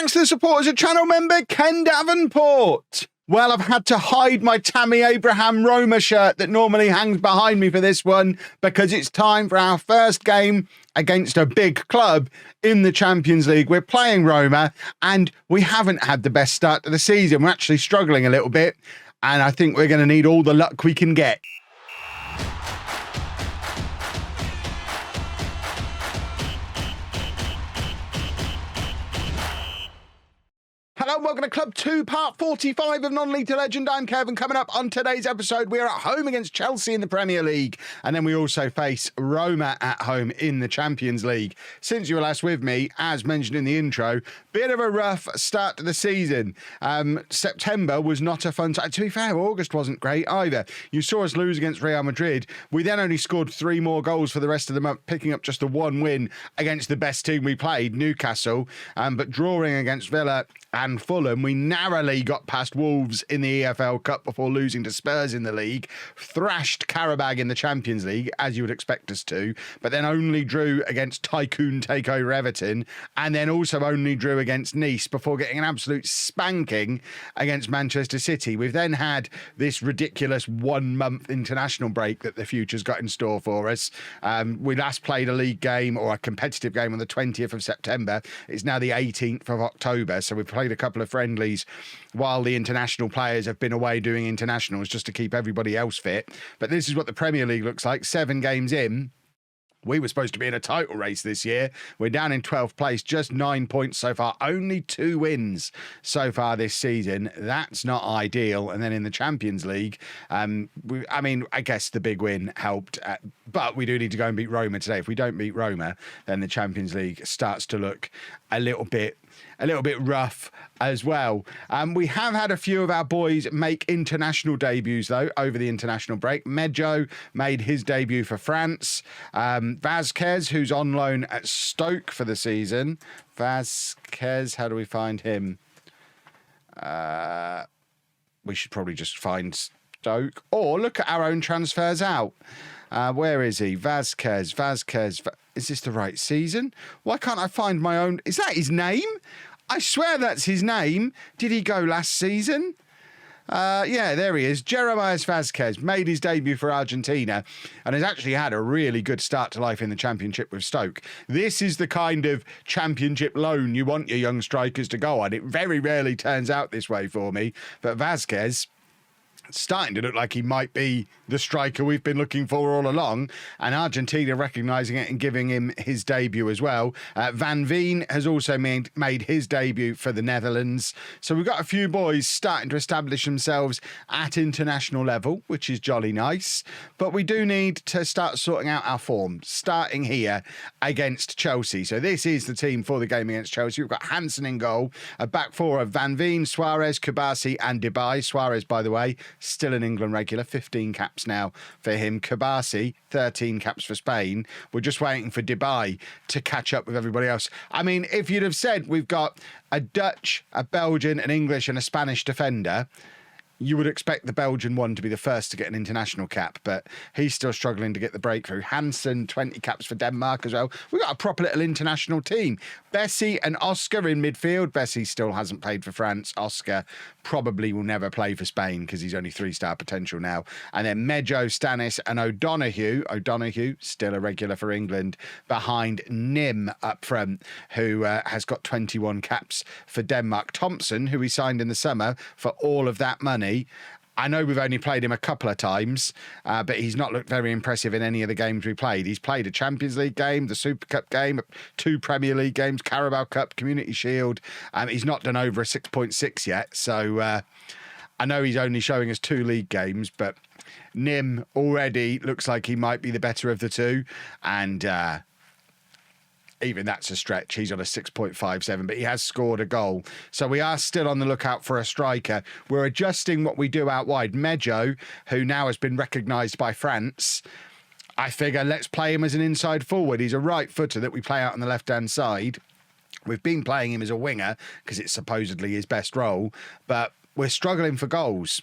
thanks to the supporters of channel member Ken Davenport. Well, I've had to hide my Tammy Abraham Roma shirt that normally hangs behind me for this one because it's time for our first game against a big club in the Champions League. We're playing Roma and we haven't had the best start to the season. We're actually struggling a little bit and I think we're going to need all the luck we can get. Hello, welcome to Club 2, Part 45 of Non-League to Legend. I'm Kevin. Coming up on today's episode, we are at home against Chelsea in the Premier League. And then we also face Roma at home in the Champions League. Since you were last with me, as mentioned in the intro, bit of a rough start to the season. September was not a fun time. To be fair, August wasn't great either. You saw us lose against Real Madrid. We then only scored 3 more goals for the rest of the month, picking up just the 1 win against the best team we played, Newcastle. But drawing against Villa and Fulham, we narrowly got past Wolves in the EFL Cup before losing to Spurs in the league, thrashed Qarabag in the Champions League, as you would expect us to, but then only drew against Tycoon takeover Everton, and then also only drew against Nice before getting an absolute spanking against Manchester City. We've then had this ridiculous 1-month international break that the future's got in store for us. We last played a league game or a competitive game on the 20th of September. It's now the 18th of October, so we've played a couple of friendlies while the international players have been away doing internationals just to keep everybody else fit. But this is what the Premier League looks like. 7 games in. We were supposed to be in a title race this year. We're down in 12th place, just 9 points so far. Only 2 wins so far this season. That's not ideal. And then in the Champions League, I guess the big win helped. But we do need to go and beat Roma today. If we don't beat Roma, then the Champions League starts to look a little bit rough as well. We have had a few of our boys make international debuts, though, over the international break. Medjo made his debut for France. Vazquez, who's on loan at Stoke for the season. Vazquez, how do we find him? We should probably just find Stoke or look at our own transfers out. Where is he? Vazquez. Is this the right season? Why can't I find my own? Is that his name? I swear that's his name. Did he go last season? Yeah, there he is. Jeremias Vazquez made his debut for Argentina and has actually had a really good start to life in the Championship with Stoke. This is the kind of Championship loan you want your young strikers to go on. It very rarely turns out this way for me, but Vazquez starting to look like he might be the striker we've been looking for all along, and Argentina recognising it and giving him his debut as well. Van Veen has also made his debut for the Netherlands. So we've got a few boys starting to establish themselves at international level, which is jolly nice. But we do need to start sorting out our form, starting here against Chelsea. So this is the team for the game against Chelsea. We've got Hansen in goal, a back four of Van Veen, Suarez, Kubasi and Debay. Suarez, by the way, still an England regular, 15 caps now for him. Kubasi, 13 caps for Spain. We're just waiting for Debay to catch up with everybody else. I mean, if you'd have said we've got a Dutch, a Belgian, an English and a Spanish defender, you would expect the Belgian one to be the first to get an international cap, but he's still struggling to get the breakthrough. Hansen, 20 caps for Denmark as well. We've got a proper little international team. Bessie and Oscar in midfield. Bessie still hasn't played for France. Oscar probably will never play for Spain because he's only 3-star potential now. And then Medjo, Stanis and O'Donoghue. O'Donoghue, still a regular for England, behind Nim up front, who has got 21 caps for Denmark. Thompson, who we signed in the summer for all of that money. I know we've only played him a couple of times, but he's not looked very impressive in any of the games we played. He's played a Champions League game, the Super Cup game, 2 Premier League games, Carabao Cup, Community Shield. He's not done over a 6.6 yet, so I know he's only showing us 2 league games, but Nim already looks like he might be the better of the two, and even that's a stretch. He's on a 6.57, but he has scored a goal. So we are still on the lookout for a striker. We're adjusting what we do out wide. Medjo, who now has been recognised by France, I figure let's play him as an inside forward. He's a right footer that we play out on the left-hand side. We've been playing him as a winger because it's supposedly his best role, but we're struggling for goals.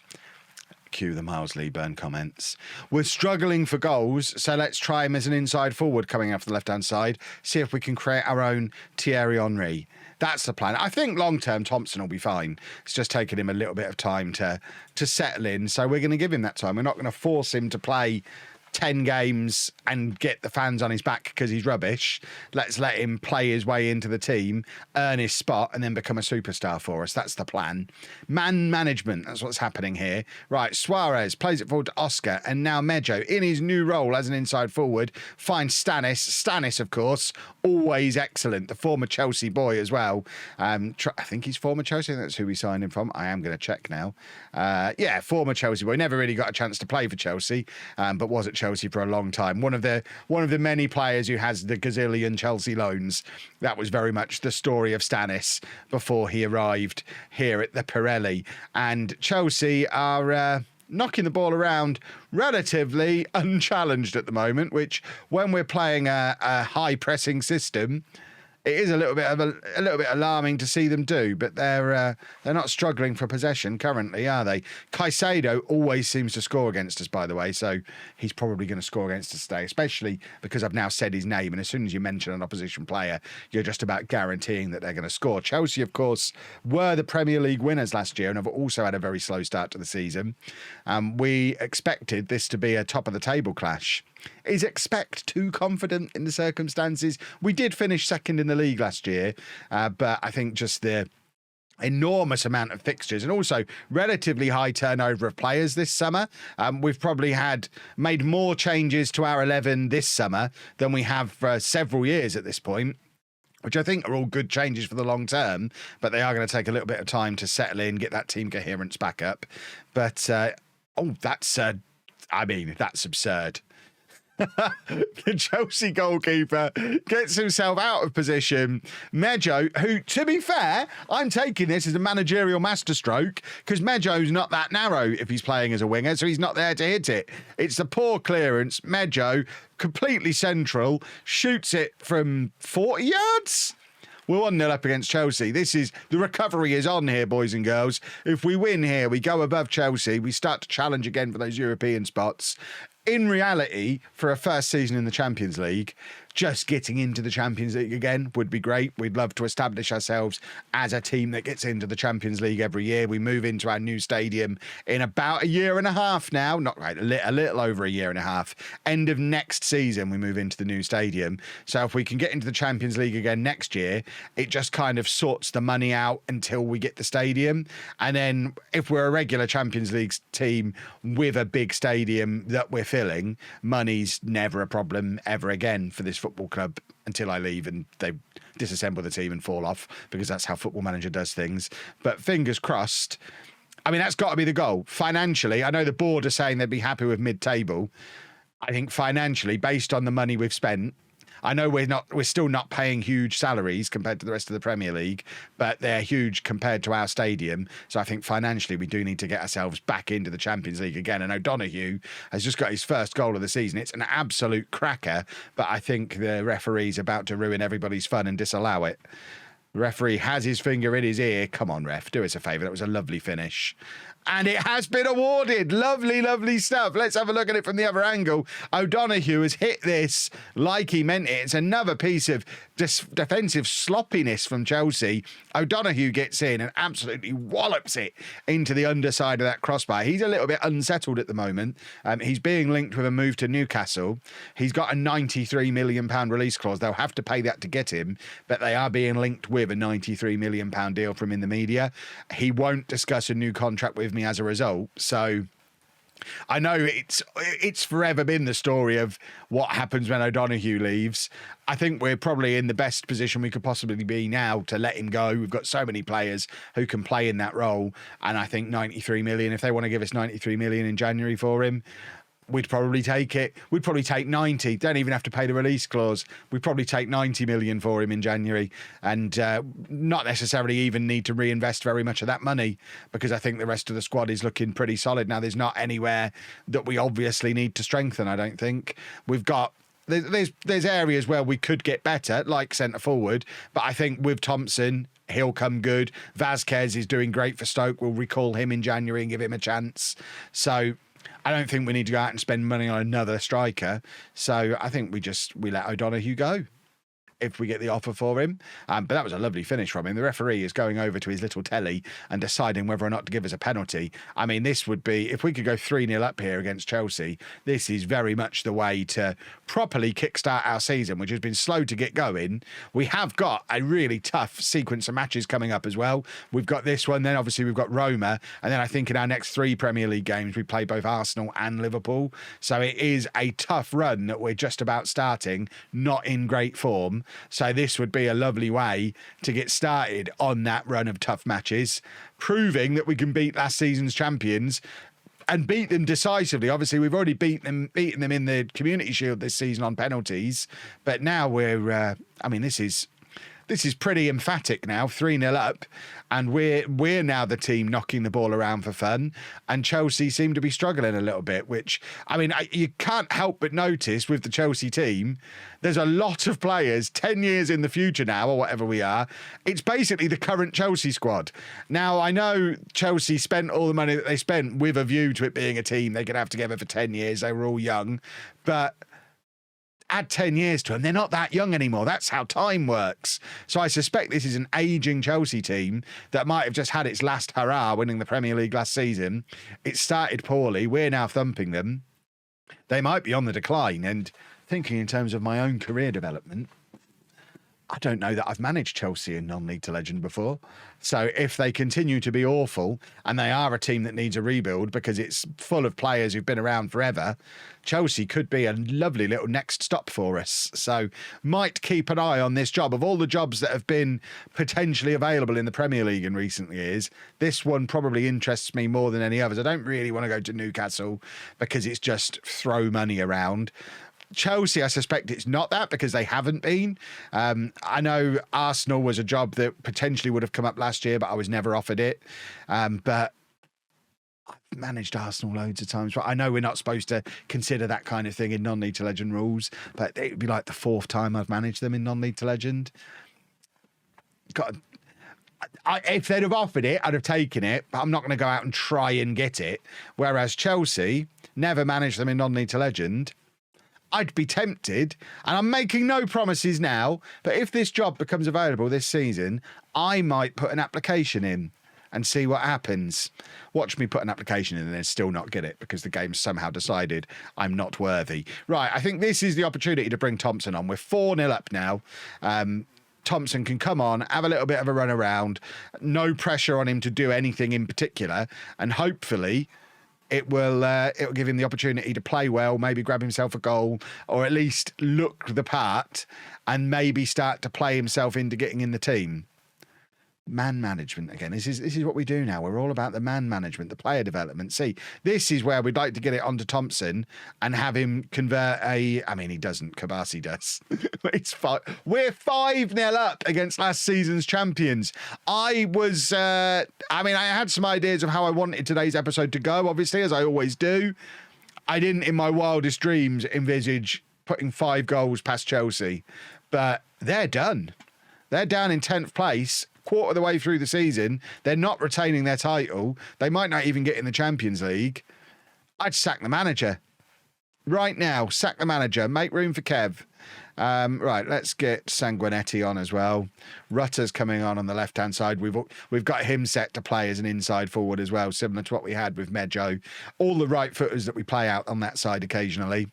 Cue the Miles Lee-Burn comments. We're struggling for goals, so let's try him as an inside forward coming off the left-hand side, see if we can create our own Thierry Henry. That's the plan. I think long-term Thompson will be fine. It's just taken him a little bit of time to settle in. So we're going to give him that time. We're not going to force him to play 10 games and get the fans on his back because he's rubbish. Let's let him play his way into the team, earn his spot, and then become a superstar for us. That's the plan. Man management, that's what's happening here. Right, Suarez plays it forward to Oscar, and now Mejo, in his new role as an inside forward, finds Stanis. Stanis, of course, always excellent. The former Chelsea boy as well. I think he's former Chelsea. That's who we signed him from. I am going to check now. Yeah, former Chelsea boy. Never really got a chance to play for Chelsea, but was at Chelsea for a long time. One of the many players who has the gazillion Chelsea loans. That was very much the story of Stanis before he arrived here at the Pirelli. And Chelsea are knocking the ball around relatively unchallenged at the moment, which when we're playing a high pressing system, it is a little bit alarming to see them do, but they're not struggling for possession currently, are they? Caicedo always seems to score against us, by the way, so he's probably going to score against us today, especially because I've now said his name, and as soon as you mention an opposition player, you're just about guaranteeing that they're going to score. Chelsea, of course, were the Premier League winners last year and have also had a very slow start to the season. We expected this to be a top-of-the-table clash. Is expect too confident in the circumstances? We did finish second in the league last year, but I think just the enormous amount of fixtures and also relatively high turnover of players this summer. We've probably made more changes to our 11 this summer than we have for several years at this point, which I think are all good changes for the long term, but they are going to take a little bit of time to settle in, get that team coherence back up. But, that's absurd. The Chelsea goalkeeper gets himself out of position. Mejo, who, to be fair, I'm taking this as a managerial masterstroke because Mejo's not that narrow if he's playing as a winger, so he's not there to hit it. It's the poor clearance. Mejo, completely central, shoots it from 40 yards. We're 1-0 up against Chelsea. The recovery is on here, boys and girls. If we win here, we go above Chelsea. We start to challenge again for those European spots. In reality, for a first season in the Champions League, just getting into the Champions League again would be great. We'd love to establish ourselves as a team that gets into the Champions League every year. We move into our new stadium in about a year and a half now. Not right, a little over a year and a half. End of next season, we move into the new stadium. So if we can get into the Champions League again next year, it just kind of sorts the money out until we get the stadium. And then if we're a regular Champions League team with a big stadium that we're filling, money's never a problem ever again for this football club until I leave and they disassemble the team and fall off, because that's how Football Manager does things. But fingers crossed. I mean, that's got to be the goal. Financially, I know the board are saying they'd be happy with mid-table. I think financially, based on the money we've spent, I know we're still not paying huge salaries compared to the rest of the Premier League, but they're huge compared to our stadium. So I think financially we do need to get ourselves back into the Champions League again. And O'Donoghue has just got his first goal of the season. It's an absolute cracker, but I think the referee's about to ruin everybody's fun and disallow it. The referee has his finger in his ear. Come on, ref, do us a favour. That was a lovely finish. And it has been awarded. Lovely, lovely stuff. Let's have a look at it from the other angle. O'Donoghue has hit this like he meant it. It's another piece of defensive sloppiness from Chelsea. O'Donoghue gets in and absolutely wallops it into the underside of that crossbar. He's a little bit unsettled at the moment. He's being linked with a move to Newcastle. He's got a £93 million release clause. They'll have to pay that to get him, but they are being linked with a £93 million deal from in the media. He won't discuss a new contract with me as a result. So I know it's forever been the story of what happens when O'Donoghue leaves. I think we're probably in the best position we could possibly be now to let him go. We've got so many players who can play in that role. And I think 93 million, if they want to give us 93 million in January for him, we'd probably take it. We'd probably take 90. Don't even have to pay the release clause. We'd probably take 90 million for him in January and not necessarily even need to reinvest very much of that money, because I think the rest of the squad is looking pretty solid now. There's not anywhere that we obviously need to strengthen, I don't think. We've got there's areas where we could get better, like centre forward, but I think with Thompson, he'll come good. Vazquez is doing great for Stoke. We'll recall him in January and give him a chance. So I don't think we need to go out and spend money on another striker. So I think we let O'Donoghue go. if we get the offer for him. But that was a lovely finish from him. The referee is going over to his little telly and deciding whether or not to give us a penalty. I mean, this would be, if we could go 3-0 up here against Chelsea, this is very much the way to properly kickstart our season, which has been slow to get going. We have got a really tough sequence of matches coming up as well. We've got this one, then obviously we've got Roma, and then I think in our next 3 Premier League games, we play both Arsenal and Liverpool. So it is a tough run that we're just about starting, not in great form. So this would be a lovely way to get started on that run of tough matches, proving that we can beat last season's champions and beat them decisively. Obviously, we've already beaten them in the Community Shield this season on penalties, but now we're, this is pretty emphatic now, 3-0 up, and we're now the team knocking the ball around for fun, and Chelsea seem to be struggling a little bit, which, I mean, you can't help but notice with the Chelsea team, there's a lot of players 10 years in the future now, or whatever we are. It's basically the current Chelsea squad. Now, I know Chelsea spent all the money that they spent with a view to it being a team they could have together for 10 years. They were all young, but add 10 years to them, they're not that young anymore. That's how time works. So I suspect this is an ageing Chelsea team that might have just had its last hurrah winning the Premier League last season. It started poorly. We're now thumping them. They might be on the decline. And thinking in terms of my own career development, I don't know that I've managed Chelsea in non-league to legend before. So if they continue to be awful, and they are a team that needs a rebuild because it's full of players who've been around forever, Chelsea could be a lovely little next stop for us. So might keep an eye on this job. Of all the jobs that have been potentially available in the Premier League in recent years, this one probably interests me more than any others. I don't really want to go to Newcastle because it's just throw money around. Chelsea, I suspect it's not that because they haven't been. I know Arsenal was a job that potentially would have come up last year, but I was never offered it. But I've managed Arsenal loads of times. But I know we're not supposed to consider that kind of thing in non-league to legend rules, but it would be like the 4th time I've managed them in non-league to legend. If they'd have offered it, I'd have taken it, but I'm not going to go out and try and get it. Whereas Chelsea, never managed them in non-league to legend. I'd be tempted, and I'm making no promises now, but if this job becomes available this season, I might put an application in and see what happens. Watch me put an application in and then still not get it because the game's somehow decided I'm not worthy. Right, I think this is the opportunity to bring Thompson on. We're 4-0 up now. Thompson can come on, have a little bit of a run around. No pressure on him to do anything in particular, and hopefully it will give him the opportunity to play well, maybe grab himself a goal, or at least look the part and maybe start to play himself into getting in the team. Man management again. This is what we do now. We're all about the man management, the player development. See, this is where we'd like to get it onto Thompson and have him convert he doesn't. Kabasi does. We're 5-0 up against last season's champions. I had some ideas of how I wanted today's episode to go, obviously, as I always do. I didn't, in my wildest dreams, envisage putting 5 goals past Chelsea, but they're done. They're down in 10th place. Quarter of the way through the season, they're not retaining their title. They might not even get in the Champions League. I'd sack the manager. Right now, sack the manager. Make room for Kev. Right, let's get Sanguinetti on as well. Rutter's coming on the left-hand side. We've got him set to play as an inside forward as well, similar to what we had with Mejo. All the right footers that we play out on that side occasionally.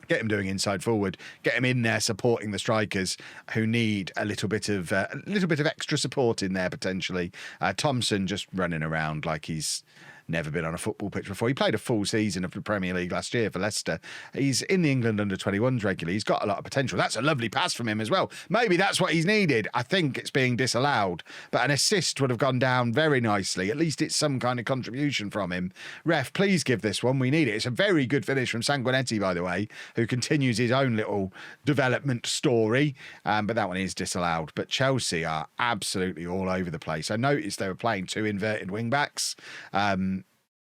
Get him doing inside forward. Get him in there supporting the strikers who need a little bit of extra support in there potentially. Thompson just running around like he's never been on a football pitch before. He played a full season of the Premier League last year for Leicester. He's in the England under-21s regularly. He's got a lot of potential. That's a lovely pass from him as well. Maybe that's what he's needed. I think it's being disallowed, but an assist would have gone down very nicely. At least it's some kind of contribution from him. Ref, please give this one. We need it. It's a very good finish from Sanguinetti, by the way, who continues his own little development story, but that one is disallowed. But Chelsea are absolutely all over the place. I noticed they were playing 2 inverted wing-backs.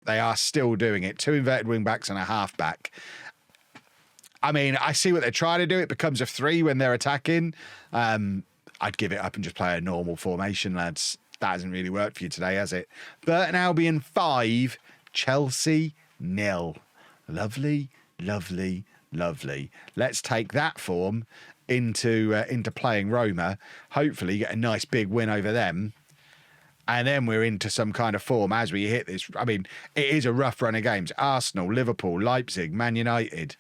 They are still doing it. 2 inverted wing-backs and a half-back. I mean, I see what they're trying to do. It becomes a 3 when they're attacking. I'd give it up and just play a normal formation, lads. That hasn't really worked for you today, has it? Burton Albion 5, Chelsea 0. Lovely, lovely, lovely. Let's take that form into playing Roma. Hopefully get a nice big win over them. And then we're into some kind of form as we hit this. I mean, it is a rough run of games. Arsenal, Liverpool, Leipzig, Man United.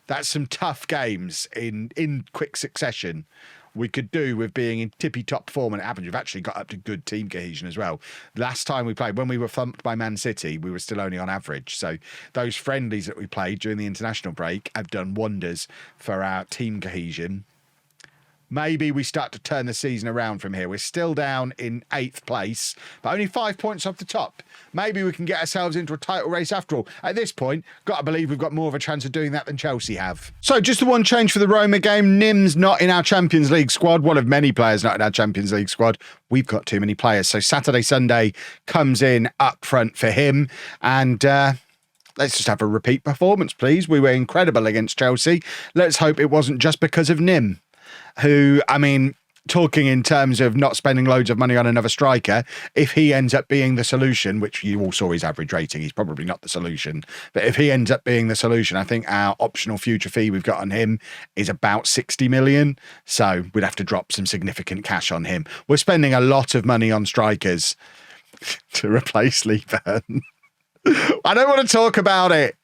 That's some tough games in quick succession. We could do with being in tippy-top form, and it happens. We've actually got up to good team cohesion as well. Last time we played, when we were thumped by Man City, we were still only on average. So those friendlies that we played during the international break have done wonders for our team cohesion. Maybe we start to turn the season around from here. We're still down in 8th place, but only 5 points off the top. Maybe we can get ourselves into a title race after all. At this point, got to believe we've got more of a chance of doing that than Chelsea have. So just the one change for the Roma game. Nim's not in our Champions League squad. One of many players not in our Champions League squad. We've got too many players. So Saturday, Sunday comes in up front for him. And let's just have a repeat performance, please. We were incredible against Chelsea. Let's hope it wasn't just because of Nim, who, I mean, talking in terms of not spending loads of money on another striker, if he ends up being the solution, which you all saw his average rating, he's probably not the solution, but if he ends up being the solution, I think our optional future fee we've got on him is about 60 million. So we'd have to drop some significant cash on him. We're spending a lot of money on strikers to replace Lee Burn. I don't want to talk about it.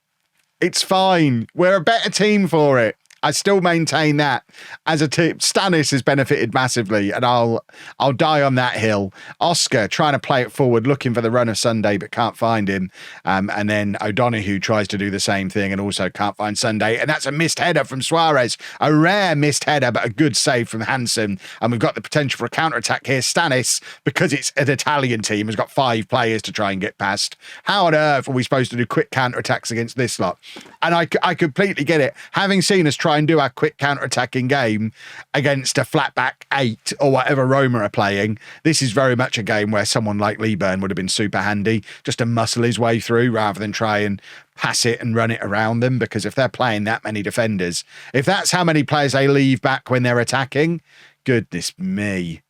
It's fine. We're a better team for it. I still maintain that as a team. Stanis has benefited massively, and I'll die on that hill. Oscar trying to play it forward, looking for the run of Sunday, but can't find him. And then O'Donoghue tries to do the same thing and also can't find Sunday. And that's a missed header from Suarez. A rare missed header, but a good save from Hansen. And we've got the potential for a counter-attack here. Stanis, because it's an Italian team, has got 5 players to try and get past. How on earth are we supposed to do quick counter-attacks against this lot? And I completely get it. Having seen us try and do our quick counter-attacking game against a flat-back 8 or whatever Roma are playing, this is very much a game where someone like Lee Burn would have been super handy just to muscle his way through rather than try and pass it and run it around them, because if they're playing that many defenders, if that's how many players they leave back when they're attacking, goodness me.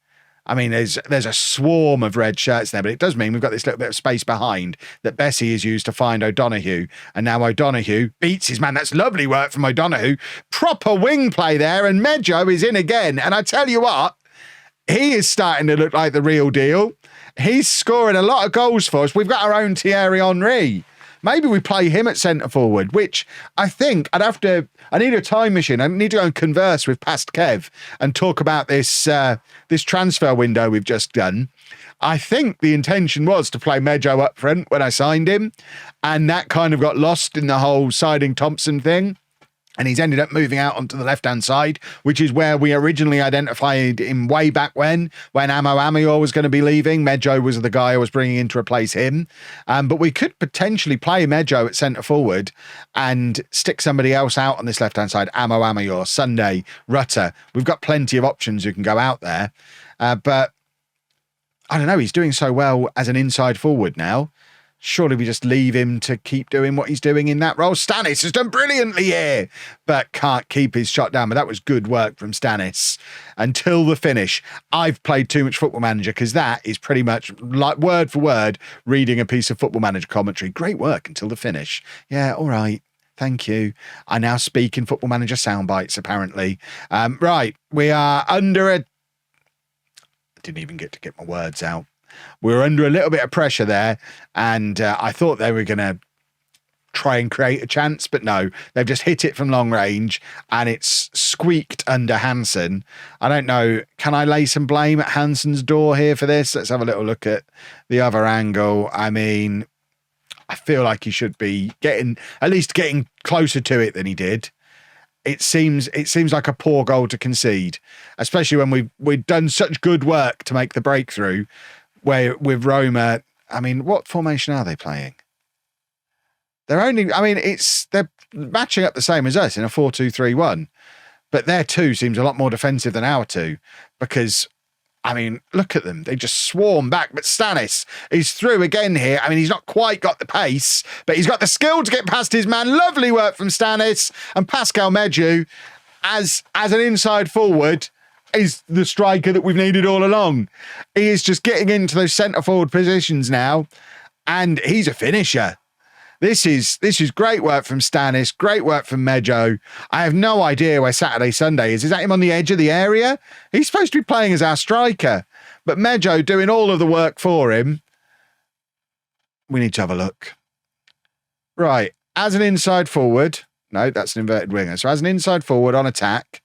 I mean, there's a swarm of red shirts there, but it does mean we've got this little bit of space behind that Bessie has used to find O'Donoghue. And now O'Donoghue beats his man. That's lovely work from O'Donoghue. Proper wing play there, and Mejo is in again. And I tell you what, he is starting to look like the real deal. He's scoring a lot of goals for us. We've got our own Thierry Henry. Maybe we play him at centre forward, which I think I need a time machine. I need to go and converse with past Kev and talk about this transfer window we've just done. I think the intention was to play Mejo up front when I signed him, and that kind of got lost in the whole signing Thompson thing. And he's ended up moving out onto the left-hand side, which is where we originally identified him way back when Amo Ameor was going to be leaving. Mejo was the guy I was bringing in to replace him. But we could potentially play Mejo at centre forward and stick somebody else out on this left-hand side. Amo Ameor, Sunday, Rutter. We've got plenty of options who can go out there. But I don't know, he's doing so well as an inside forward now. Surely we just leave him to keep doing what he's doing in that role. Stanis has done brilliantly here, but can't keep his shot down. But that was good work from Stanis until the finish. I've played too much Football Manager because that is pretty much like word for word reading a piece of Football Manager commentary. Great work until the finish. Yeah, all right. Thank you. I now speak in Football Manager sound bites, apparently. Right, we are under I didn't even get to get my words out. We were under a little bit of pressure there, and I thought they were going to try and create a chance, but no, they've just hit it from long range, and it's squeaked under Hansen. I don't know, can I lay some blame at Hansen's door here for this? Let's have a little look at the other angle. I mean, I feel like he should be getting closer to it than he did. It seems like a poor goal to concede, especially when we've done such good work to make the breakthrough. Where with Roma, I mean, what formation are they playing? They're matching up the same as us in a 4-2-3-1, but their 2 seems a lot more defensive than our 2 because, I mean, look at them. They just swarm back, but Stanis is through again here. I mean, he's not quite got the pace, but he's got the skill to get past his man. Lovely work from Stanis, and Pascal Meju as an inside forward is the striker that we've needed all along. He is just getting into those centre forward positions now, and he's a finisher. This is great work from Stanis, great work from Mejo. I have no idea where Saturday Sunday is. Is that him on the edge of the area? He's supposed to be playing as our striker, but Mejo doing all of the work for him. We need to have a look. Right, as an inside forward, no, that's an inverted winger. So as an inside forward on attack,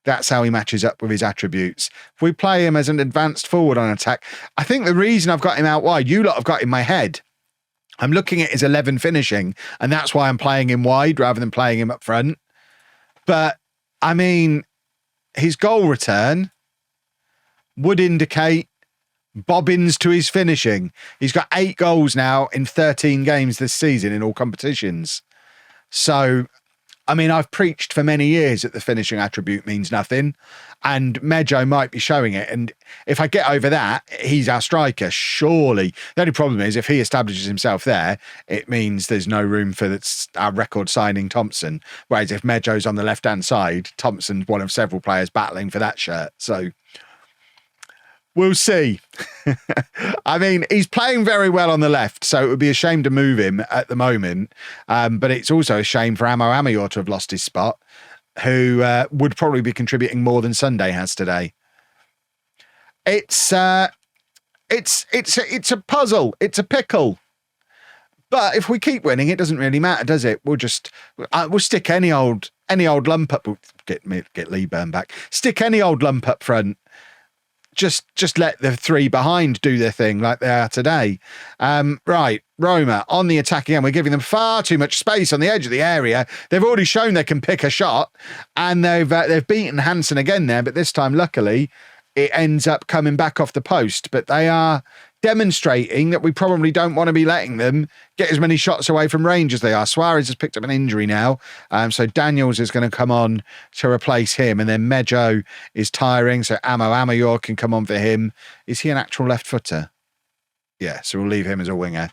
that's how he matches up with his attributes. If we play him as an advanced forward on attack, I think the reason I've got him out wide, you lot have got in my head. I'm looking at his 11 finishing, and that's why I'm playing him wide rather than playing him up front. But, I mean, his goal return would indicate bobbins to his finishing. He's got 8 goals now in 13 games this season in all competitions. So, I mean, I've preached for many years that the finishing attribute means nothing, and Mejo might be showing it. And if I get over that, he's our striker, surely. The only problem is if he establishes himself there, it means there's no room for our record signing Thompson. Whereas if Mejo's on the left-hand side, Thompson's one of several players battling for that shirt. So we'll see. I mean, he's playing very well on the left, so it would be a shame to move him at the moment. But it's also a shame for Amo Amayor to have lost his spot, who would probably be contributing more than Sunday has today. It's a puzzle. It's a pickle. But if we keep winning, it doesn't really matter, does it? We'll stick any old lump up. Get Lee Burn back. Stick any old lump up front. Just let the 3 behind do their thing like they are today. Right, Roma on the attack again. We're giving them far too much space on the edge of the area. They've already shown they can pick a shot, and they've beaten Hansen again there. But this time, luckily, it ends up coming back off the post. But they are demonstrating that we probably don't want to be letting them get as many shots away from range as they are. Suarez has picked up an injury now, so Daniels is going to come on to replace him, and then Mejo is tiring, so Amo Amayor can come on for him. Is he an actual left footer? Yeah, so we'll leave him as a winger.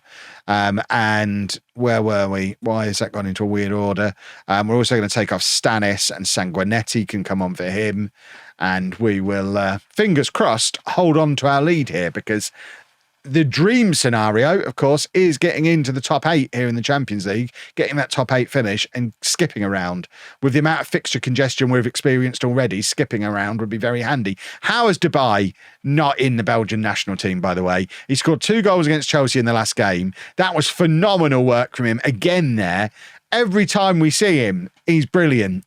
And where were we? Why has that gone into a weird order? We're also going to take off Stanis, and Sanguinetti can come on for him, and we will, fingers crossed, hold on to our lead here, because the dream scenario, of course, is getting into the top 8 here in the Champions League, getting that top 8 finish and skipping around. With the amount of fixture congestion we've experienced already, skipping around would be very handy. How is Dubai not in the Belgian national team, by the way? He scored 2 goals against Chelsea in the last game. That was phenomenal work from him again there. Every time we see him, he's brilliant.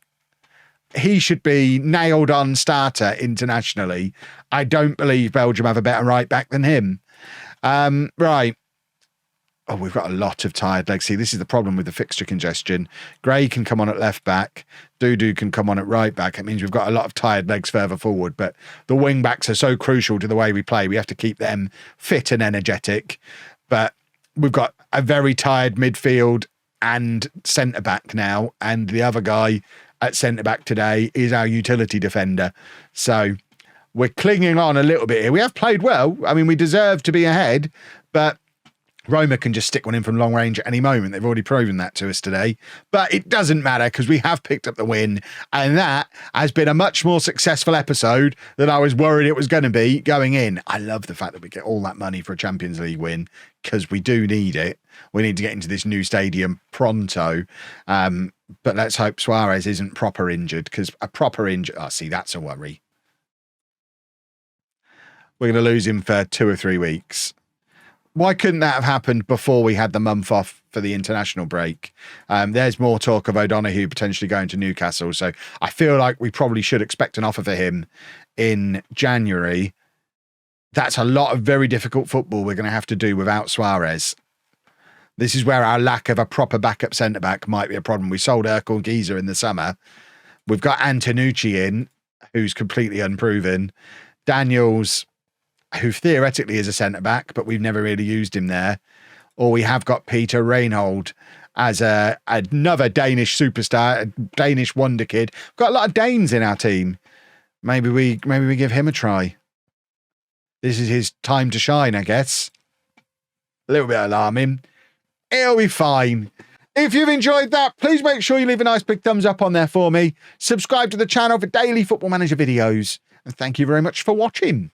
He should be nailed on starter internationally. I don't believe Belgium have a better right back than him. Right. Oh, we've got a lot of tired legs. See, this is the problem with the fixture congestion. Gray can come on at left back. Dudu can come on at right back. It means we've got a lot of tired legs further forward, but the wing backs are so crucial to the way we play. We have to keep them fit and energetic. But we've got a very tired midfield and centre back now. And the other guy at centre back today is our utility defender. So we're clinging on a little bit here. We have played well. I mean, we deserve to be ahead, but Roma can just stick one in from long range at any moment. They've already proven that to us today. But it doesn't matter because we have picked up the win. And that has been a much more successful episode than I was worried it was going to be going in. I love the fact that we get all that money for a Champions League win because we do need it. We need to get into this new stadium pronto. But let's hope Suarez isn't proper injured, because a proper injury... Oh, see, that's a worry. We're going to lose him for 2 or 3 weeks. Why couldn't that have happened before we had the month off for the international break? There's more talk of O'Donoghue potentially going to Newcastle. So I feel like we probably should expect an offer for him in January. That's a lot of very difficult football we're going to have to do without Suarez. This is where our lack of a proper backup centre-back might be a problem. We sold Urkel Giza in the summer. We've got Antonucci in, who's completely unproven. Daniels, who theoretically is a centre-back, but we've never really used him there. Or we have got Peter Reinhold as another Danish superstar, a Danish wonder kid. We've got a lot of Danes in our team. Maybe we give him a try. This is his time to shine, I guess. A little bit alarming. It'll be fine. If you've enjoyed that, please make sure you leave a nice big thumbs up on there for me. Subscribe to the channel for daily Football Manager videos. And thank you very much for watching.